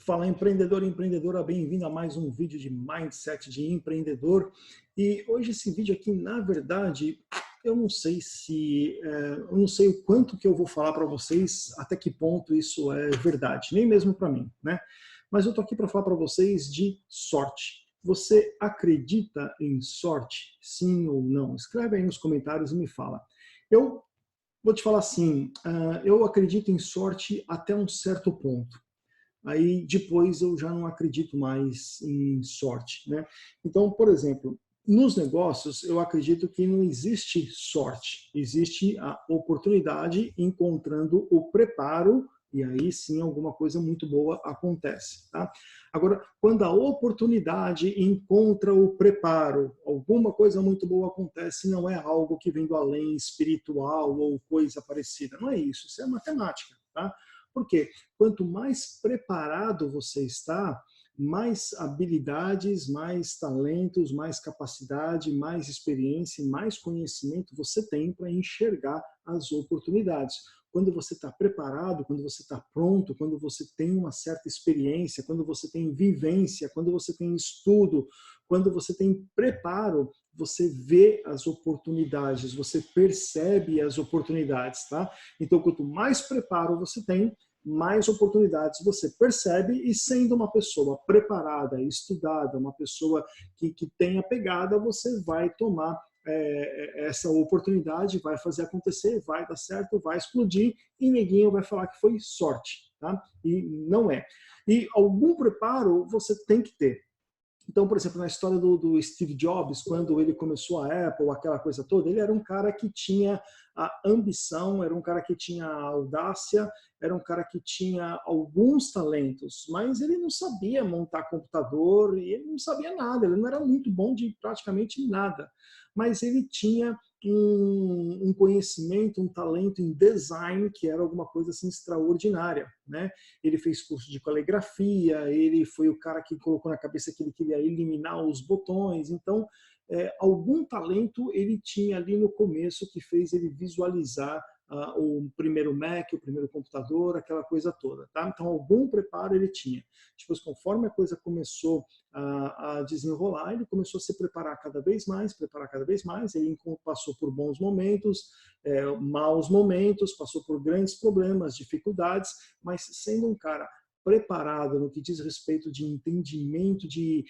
Fala empreendedor e empreendedora, bem-vindo a mais um vídeo de Mindset de Empreendedor. E hoje esse vídeo aqui, na verdade, eu não sei eu não sei o quanto que eu vou falar para vocês, até que ponto isso é verdade, nem mesmo para mim, né? Mas eu tô aqui para falar para vocês de sorte. Você acredita em sorte? Sim ou não? Escreve aí nos comentários e me fala. Eu vou te falar assim, eu acredito em sorte até um certo ponto. Aí depois eu já não acredito mais em sorte, né? Então, por exemplo, nos negócios eu acredito que não existe sorte, existe a oportunidade encontrando o preparo e aí sim alguma coisa muito boa acontece, tá? Agora, quando a oportunidade encontra o preparo, alguma coisa muito boa acontece, não é algo que vem do além espiritual ou coisa parecida, não é isso é matemática, tá? Por quê? Quanto mais preparado você está, mais habilidades, mais talentos, mais capacidade, mais experiência e mais conhecimento você tem para enxergar as oportunidades. Quando você está preparado, quando você está pronto, quando você tem uma certa experiência, quando você tem vivência, quando você tem estudo, quando você tem preparo, você vê as oportunidades, você percebe as oportunidades, tá? Então, quanto mais preparo você tem, mais oportunidades você percebe e sendo uma pessoa preparada, estudada, uma pessoa que tenha pegada, você vai tomar essa oportunidade, vai fazer acontecer, vai dar certo, vai explodir e ninguém vai falar que foi sorte, tá? E não é. E algum preparo você tem que ter. Então, por exemplo, na história do Steve Jobs, quando ele começou a Apple, aquela coisa toda, ele era um cara que tinha a ambição, era um cara que tinha a audácia, era um cara que tinha alguns talentos, mas ele não sabia montar computador e ele não sabia nada, ele não era muito bom de praticamente nada. Mas ele tinha um conhecimento, um talento em design que era alguma coisa assim extraordinária, né? Ele fez curso de caligrafia, ele foi o cara que colocou na cabeça que ele queria eliminar os botões, então algum talento ele tinha ali no começo que fez ele visualizar o primeiro Mac, o primeiro computador, aquela coisa toda, tá? Então algum preparo ele tinha. Depois, conforme a coisa começou a desenrolar, ele começou a se preparar cada vez mais, ele passou por bons momentos, maus momentos, passou por grandes problemas, dificuldades, mas sendo um cara preparado no que diz respeito de entendimento de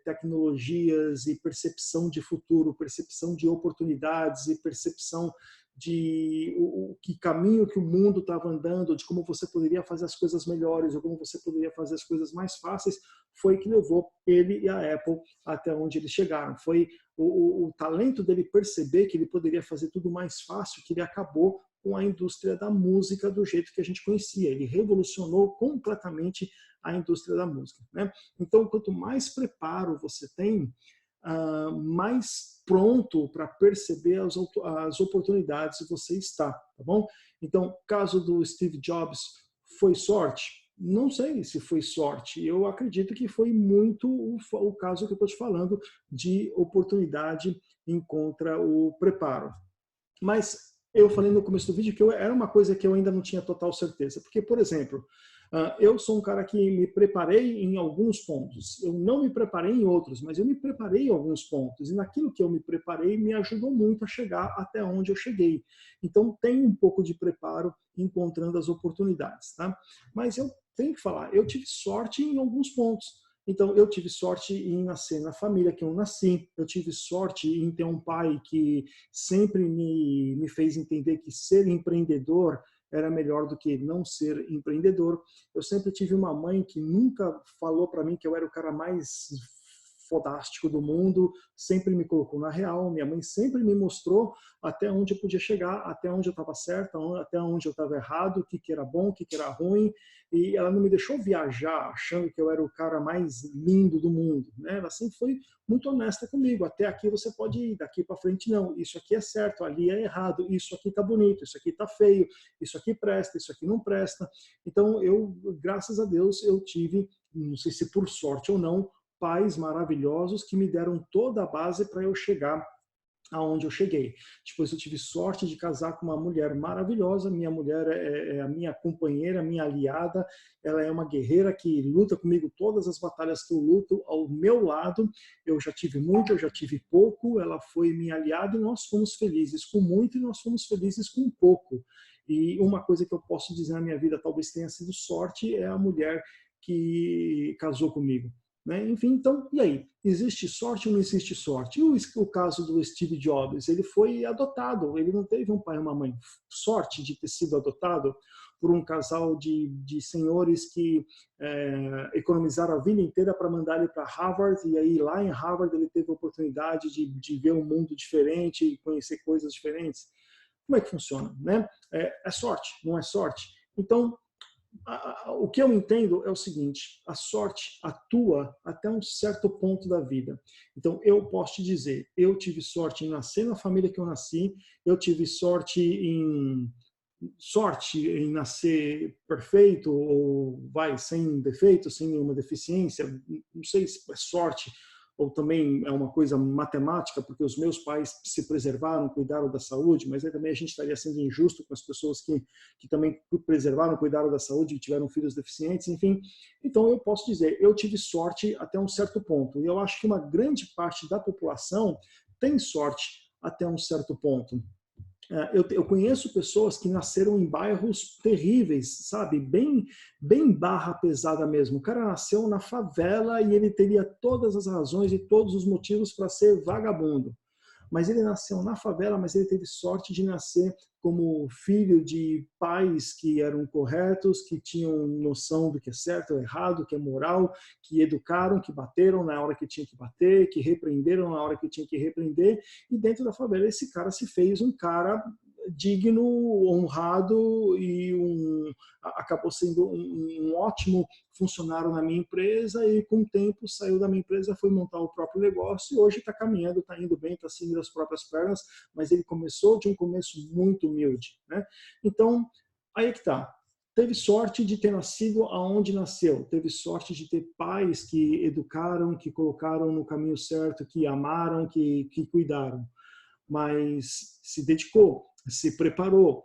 tecnologias e percepção de futuro, percepção de oportunidades e percepção de que caminho que o mundo estava andando, de como você poderia fazer as coisas melhores ou como você poderia fazer as coisas mais fáceis, foi que levou ele e a Apple até onde eles chegaram. Foi o talento dele perceber que ele poderia fazer tudo mais fácil, que ele acabou com a indústria da música do jeito que a gente conhecia. Ele revolucionou completamente a indústria da música, né? Então, quanto mais preparo você tem, mais pronto para perceber as oportunidades você está, tá bom? Então, caso do Steve Jobs, foi sorte? Não sei se foi sorte. Eu acredito que foi muito o caso que eu estou te falando de oportunidade encontra o preparo. Mas eu falei no começo do vídeo que era uma coisa que eu ainda não tinha total certeza. Porque, por exemplo, eu sou um cara que me preparei em alguns pontos. Eu não me preparei em outros, mas eu me preparei em alguns pontos. E naquilo que eu me preparei me ajudou muito a chegar até onde eu cheguei. Então, tem um pouco de preparo encontrando as oportunidades, tá? Mas eu tenho que falar, eu tive sorte em alguns pontos. Então, eu tive sorte em nascer na família que eu nasci, eu tive sorte em ter um pai que sempre me fez entender que ser empreendedor era melhor do que não ser empreendedor. Eu sempre tive uma mãe que nunca falou para mim que eu era o cara mais fodástico do mundo, sempre me colocou na real, minha mãe sempre me mostrou até onde eu podia chegar, até onde eu estava certo, até onde eu estava errado, o que era bom, o que era ruim, e ela não me deixou viajar achando que eu era o cara mais lindo do mundo, né? Ela sempre foi muito honesta comigo, até aqui você pode ir, daqui para frente não, isso aqui é certo, ali é errado, isso aqui tá bonito, isso aqui tá feio, isso aqui presta, isso aqui não presta. Então eu, graças a Deus, eu tive, não sei se por sorte ou não, pais maravilhosos que me deram toda a base para eu chegar aonde eu cheguei. Depois eu tive sorte de casar com uma mulher maravilhosa, minha mulher é a minha companheira, minha aliada, ela é uma guerreira que luta comigo todas as batalhas que eu luto ao meu lado, eu já tive muito, eu já tive pouco, ela foi minha aliada e nós fomos felizes com muito e nós fomos felizes com pouco. E uma coisa que eu posso dizer na minha vida, talvez tenha sido sorte, é a mulher que casou comigo. Né? Enfim, então, e aí? Existe sorte ou não existe sorte? E o caso do Steve Jobs, ele foi adotado, ele não teve um pai e uma mãe. Sorte de ter sido adotado por um casal de senhores que economizaram a vida inteira para mandar ele para Harvard, e aí lá em Harvard ele teve a oportunidade de ver um mundo diferente e conhecer coisas diferentes. Como é que funciona? Né? É sorte, não é sorte? Então, o que eu entendo é o seguinte, a sorte atua até um certo ponto da vida. Então, eu posso te dizer, eu tive sorte em nascer na família que eu nasci, eu tive sorte em nascer perfeito, ou sem defeito, sem nenhuma deficiência, não sei se é sorte, ou também é uma coisa matemática, porque os meus pais se preservaram, cuidaram da saúde, mas aí também a gente estaria sendo injusto com as pessoas que também preservaram, cuidaram da saúde e tiveram filhos deficientes, enfim. Então eu posso dizer, eu tive sorte até um certo ponto, e eu acho que uma grande parte da população tem sorte até um certo ponto. Eu conheço pessoas que nasceram em bairros terríveis, sabe? Bem barra pesada mesmo. O cara nasceu na favela e ele teria todas as razões e todos os motivos para ser vagabundo. Mas ele nasceu na favela, mas ele teve sorte de nascer como filho de pais que eram corretos, que tinham noção do que é certo ou errado, do que é moral, que educaram, que bateram na hora que tinha que bater, que repreenderam na hora que tinha que repreender. E dentro da favela esse cara se fez um cara digno, honrado e acabou sendo um ótimo funcionário na minha empresa e com o tempo saiu da minha empresa, foi montar o próprio negócio e hoje está caminhando, está indo bem, está seguindo as próprias pernas, mas ele começou de um começo muito humilde. Né? Então, aí que está. Teve sorte de ter nascido aonde nasceu, teve sorte de ter pais que educaram, que colocaram no caminho certo, que amaram, que cuidaram, mas se dedicou, se preparou,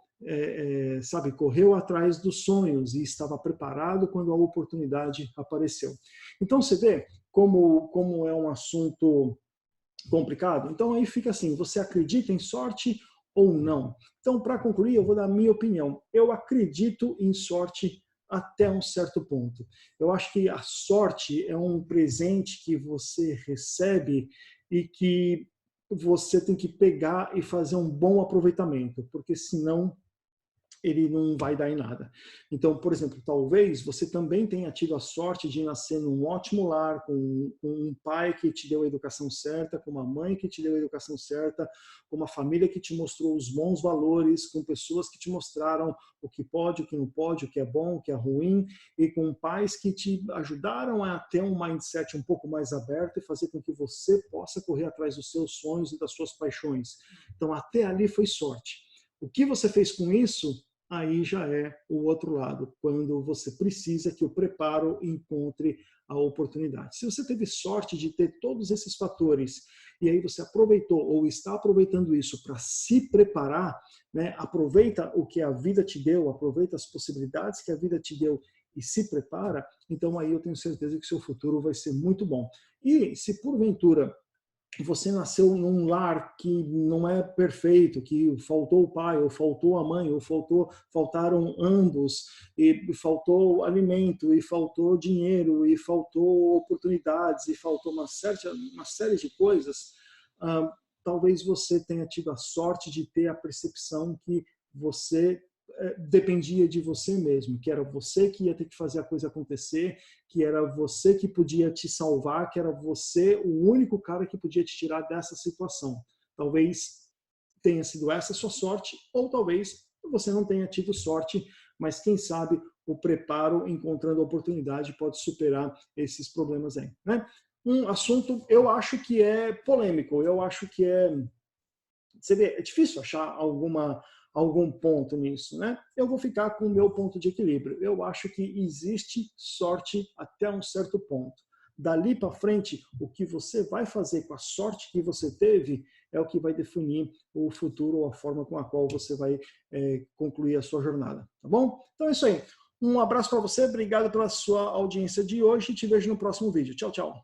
sabe, correu atrás dos sonhos e estava preparado quando a oportunidade apareceu. Então você vê como é um assunto complicado. Então aí fica assim, você acredita em sorte ou não? Então, para concluir, eu vou dar a minha opinião. Eu acredito em sorte até um certo ponto. Eu acho que a sorte é um presente que você recebe e que você tem que pegar e fazer um bom aproveitamento, porque senão ele não vai dar em nada. Então, por exemplo, talvez você também tenha tido a sorte de nascer num ótimo lar, com um pai que te deu a educação certa, com uma mãe que te deu a educação certa, com uma família que te mostrou os bons valores, com pessoas que te mostraram o que pode, o que não pode, o que é bom, o que é ruim, e com pais que te ajudaram a ter um mindset um pouco mais aberto e fazer com que você possa correr atrás dos seus sonhos e das suas paixões. Então, até ali foi sorte. O que você fez com isso aí já é o outro lado, quando você precisa que o preparo encontre a oportunidade. Se você teve sorte de ter todos esses fatores e aí você aproveitou ou está aproveitando isso para se preparar, né, aproveita o que a vida te deu, aproveita as possibilidades que a vida te deu e se prepara, então aí eu tenho certeza que seu futuro vai ser muito bom. E se porventura você nasceu num lar que não é perfeito, que faltou o pai, ou faltou a mãe, ou faltaram ambos, e faltou alimento, e faltou dinheiro, e faltou oportunidades, e faltou uma série de coisas, talvez você tenha tido a sorte de ter a percepção que você dependia de você mesmo, que era você que ia ter que fazer a coisa acontecer, que era você que podia te salvar, que era você o único cara que podia te tirar dessa situação. Talvez tenha sido essa a sua sorte, ou talvez você não tenha tido sorte, mas quem sabe o preparo, encontrando a oportunidade, pode superar esses problemas aí. Né? Um assunto, eu acho que é polêmico, eu acho que você vê, é difícil achar algum ponto nisso, né? Eu vou ficar com o meu ponto de equilíbrio. Eu acho que existe sorte até um certo ponto. Dali para frente, o que você vai fazer com a sorte que você teve é o que vai definir o futuro ou a forma com a qual você vai concluir a sua jornada, tá bom? Então é isso aí. Um abraço para você, obrigado pela sua audiência de hoje e te vejo no próximo vídeo. Tchau, tchau.